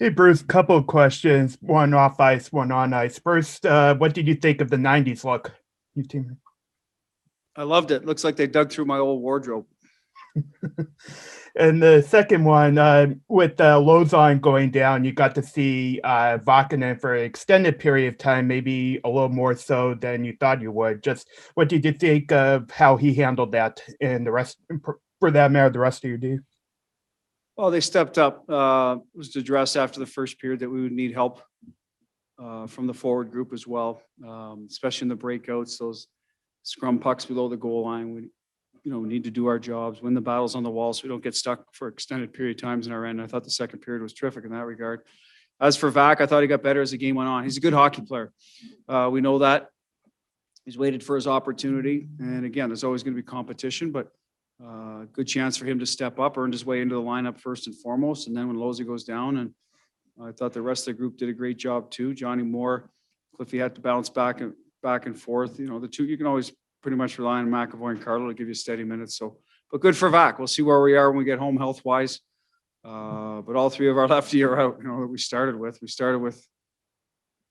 Hey, Bruce, couple of questions, one off ice, one on ice. First, what did you think of the 90s look? Your team. I loved it. Looks like they dug through my old wardrobe. And the second one, with Lozon going down, you got to see Vakanen for an extended period of time, maybe a little more so than you thought you would. Just what did you think of how he handled that and the rest, for that matter, the rest of your team? Well, they stepped up. It was addressed after the first period that we would need help from the forward group as well, especially in the breakouts, those scrum pucks below the goal line. We need to do our jobs, win the battles on the wall so we don't get stuck for extended period times in our end. I thought the second period was terrific in that regard. As for Vac, I thought he got better as the game went on. He's a good hockey player. We know that. He's waited for his opportunity. And again, there's always going to be competition, but good chance for him to step up, earned his way into the lineup first and foremost. And then when Lozy goes down, and I thought the rest of the group did a great job too. Johnny Moore, Cliffy had to bounce back and forth. The two, you can always pretty much rely on McAvoy and Carlo to give you steady minutes. So, but good for Vac. We'll see where we are when we get home health wise. But all three of our lefty are out. That we started with. We started with,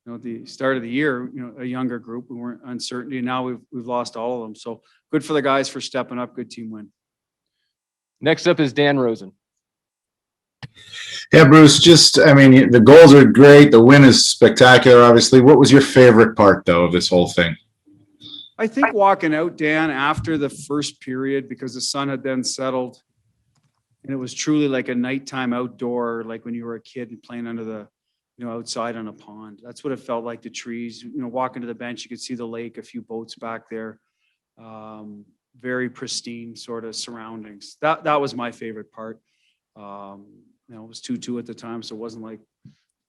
the start of the year, a younger group. We weren't uncertainty. And now we've lost all of them. So good for the guys for stepping up. Good team win. Next up is Dan Rosen. Yeah, Bruce, the goals are great. The win is spectacular, obviously. What was your favorite part, though, of this whole thing? I think walking out, Dan, after the first period, because the sun had then settled, and it was truly like a nighttime outdoor, like when you were a kid and playing under the, outside on a pond. That's what it felt like, the trees. Walking to the bench, you could see the lake, a few boats back there. Very pristine sort of surroundings. That was my favorite part. It was 2-2 at the time, so it wasn't like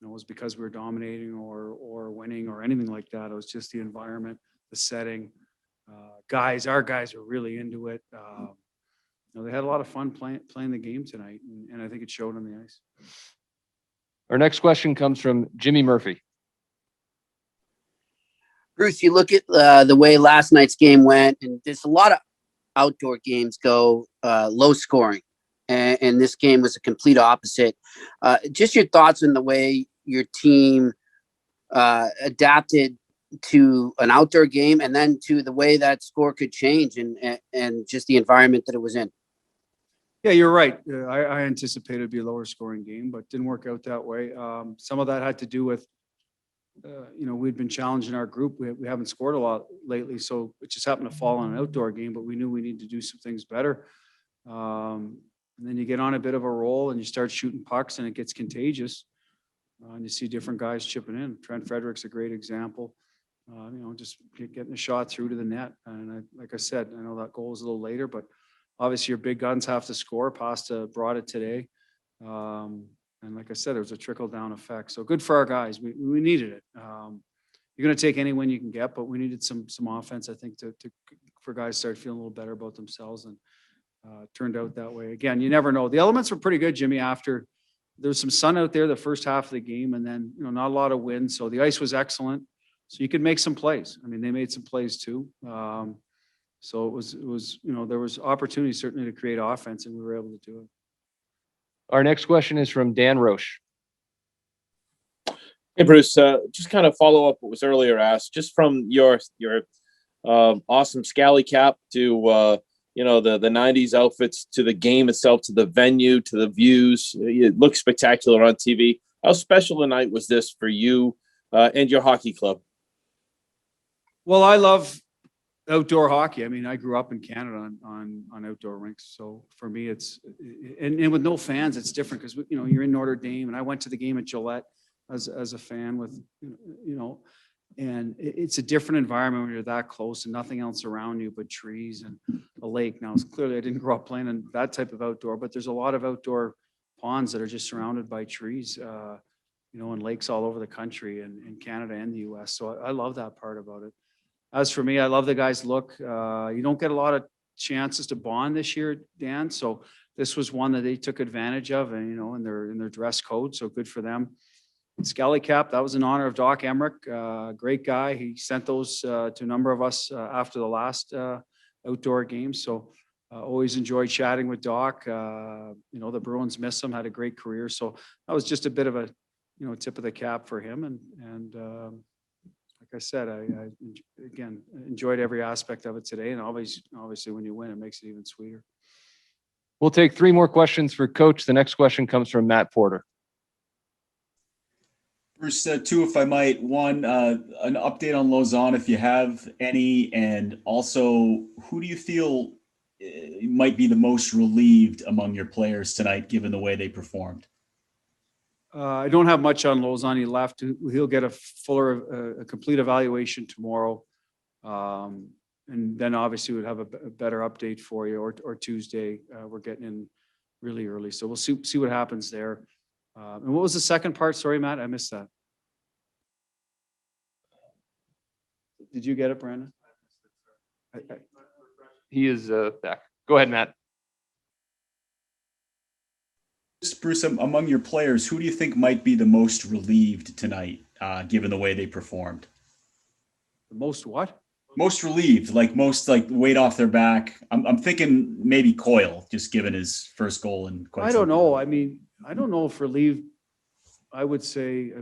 it was because we were dominating or winning or anything like that. It was just the environment, the setting. Our guys are really into it. They had a lot of fun playing the game tonight, and I think it showed on the ice. Our next question comes from Jimmy Murphy. Bruce, you look at the way last night's game went, and there's a lot of outdoor games go low scoring, and this game was a complete opposite. Just your thoughts on the way your team adapted to an outdoor game, and then to the way that score could change, and just the environment that it was in. Yeah, you're right. I anticipated it'd be a lower scoring game, but didn't work out that way. Some of that had to do with, we'd been challenging our group. We haven't scored a lot lately, so it just happened to fall on an outdoor game, but we knew we needed to do some things better. And then you get on a bit of a roll and you start shooting pucks and it gets contagious. And you see different guys chipping in. Trent Frederick's a great example. Just getting a shot through to the net. And like I said, I know that goal was a little later, but obviously your big guns have to score. Pasta brought it today. And like I said, there was a trickle-down effect. So good for our guys. We needed it. You're going to take any win you can get, but we needed some offense, I think, for guys to start feeling a little better about themselves. And turned out that way. Again, you never know. The elements were pretty good, Jimmy, after there's some sun out there the first half of the game, and then, not a lot of wind. So the ice was excellent. So you could make some plays. I mean, they made some plays too. So it was, there was opportunity certainly to create offense, and we were able to do it. Our next question is from Dan Roche. Hey, Bruce, just kind of follow up what was earlier asked, just from your awesome scally cap to, the 90s outfits, to the game itself, to the venue, to the views. It looks spectacular on TV. How special a night was this for you and your hockey club? Well, I love outdoor hockey. I mean, I grew up in Canada on outdoor rinks. So for me, it's, and with no fans, it's different because, you're in Notre Dame, and I went to the game at Gillette as a fan with, and it's a different environment when you're that close and nothing else around you but trees and a lake. Now, clearly I didn't grow up playing in that type of outdoor, but there's a lot of outdoor ponds that are just surrounded by trees, and lakes all over the country and in Canada and the US. So I love that part about it. As for me, I love the guys' look. You don't get a lot of chances to bond this year, Dan. So this was one that they took advantage of, and in their dress code. So good for them. Scally cap, that was in honor of Doc Emmerich. Great guy. He sent those to a number of us after the last outdoor game. So always enjoyed chatting with Doc. The Bruins miss him, had a great career. So that was just a bit of a tip of the cap for him. And like I said, I again enjoyed every aspect of it today. And obviously when you win, it makes it even sweeter. We'll take 3 more questions for Coach. The next question comes from Matt Porter. Bruce, 2, if I might. One, an update on Lausanne, if you have any, and also who do you feel might be the most relieved among your players tonight, given the way they performed? I don't have much on Lausanne. He left. He'll get a complete evaluation tomorrow. And then obviously we'd have a better update for you, or Tuesday. We're getting in really early. So we'll see what happens there. And what was the second part? Sorry, Matt, I missed that. Did you get it, Brandon? He is back. Go ahead, Matt. Bruce, among your players, who do you think might be the most relieved tonight, given the way they performed? The most what? Most relieved, most weight off their back. I'm thinking maybe Coyle, just given his first goal and I don't know. I mean, I don't know if relieved. I would say,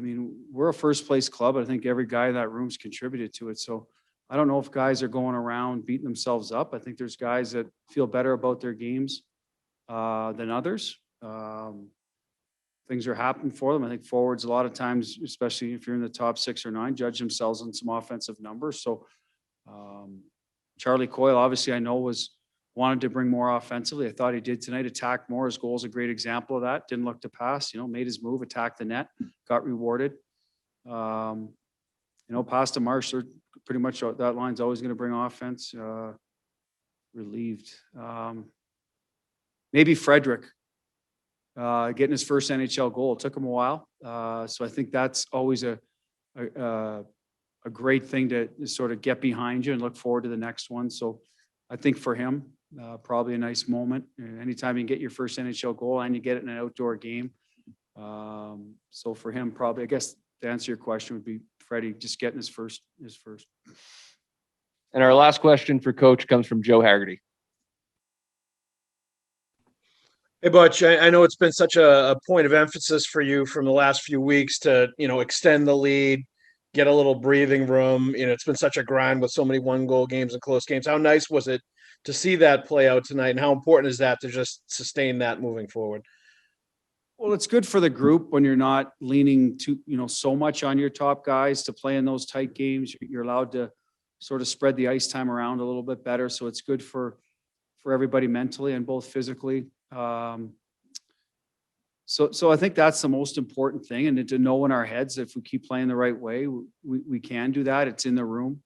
we're a first place club. I think every guy in that room's contributed to it. So I don't know if guys are going around beating themselves up. I think there's guys that feel better about their games than others. Things are happening for them. I think forwards a lot of times, especially if you're in the top 6 or 9, judge themselves on some offensive numbers. So Charlie Coyle, obviously, I know wanted to bring more offensively. I thought he did tonight. Attack more. His goal is a great example of that. Didn't look to pass. Made his move, attacked the net, got rewarded. Past the Marsh, they're pretty much that line's always going to bring offense. Relieved. Maybe Frederick getting his first NHL goal. It took him a while, so I think that's always a great thing to sort of get behind you and look forward to the next one. So I think for him, probably a nice moment. Anytime you get your first NHL goal and you get it in an outdoor game. So for him, probably, I guess to answer your question would be Freddie just getting his first. And our last question for Coach comes from Joe Haggerty. Hey, Butch, I know it's been such a point of emphasis for you from the last few weeks to, extend the lead, get a little breathing room. It's been such a grind with so many 1-goal games and close games. How nice was it to see that play out tonight? And how important is that to just sustain that moving forward? Well, it's good for the group when you're not leaning too, so much on your top guys to play in those tight games. You're allowed to sort of spread the ice time around a little bit better. So it's good for everybody mentally and both physically. So I think that's the most important thing, and to know in our heads, if we keep playing the right way, we can do that. It's in the room.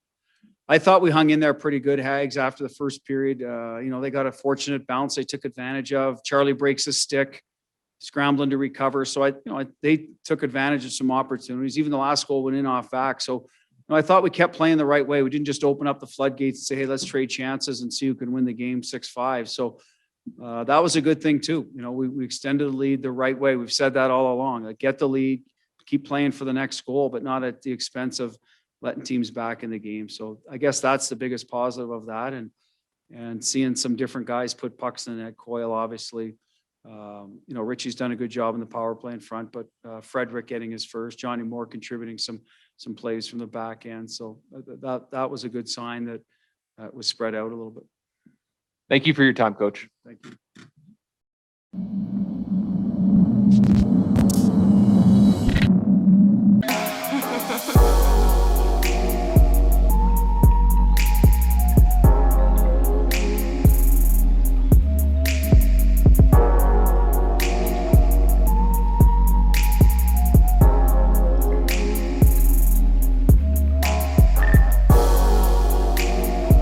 I thought we hung in there pretty good, Hags, after the first period. They got a fortunate bounce they took advantage of. Charlie breaks his stick, scrambling to recover. So they took advantage of some opportunities. Even the last goal went in off back. So I thought we kept playing the right way. We didn't just open up the floodgates and say, hey, let's trade chances and see who can win the game 6-5. So that was a good thing too. We extended the lead the right way. We've said that all along. Get the lead, keep playing for the next goal, but not at the expense of letting teams back in the game. So I guess that's the biggest positive of that. And seeing some different guys put pucks in the net. Coyle, obviously. Richie's done a good job in the power play in front, but Frederick getting his first, Johnny Moore contributing some plays from the back end. So that was a good sign that was spread out a little bit. Thank you for your time, Coach. Thank you.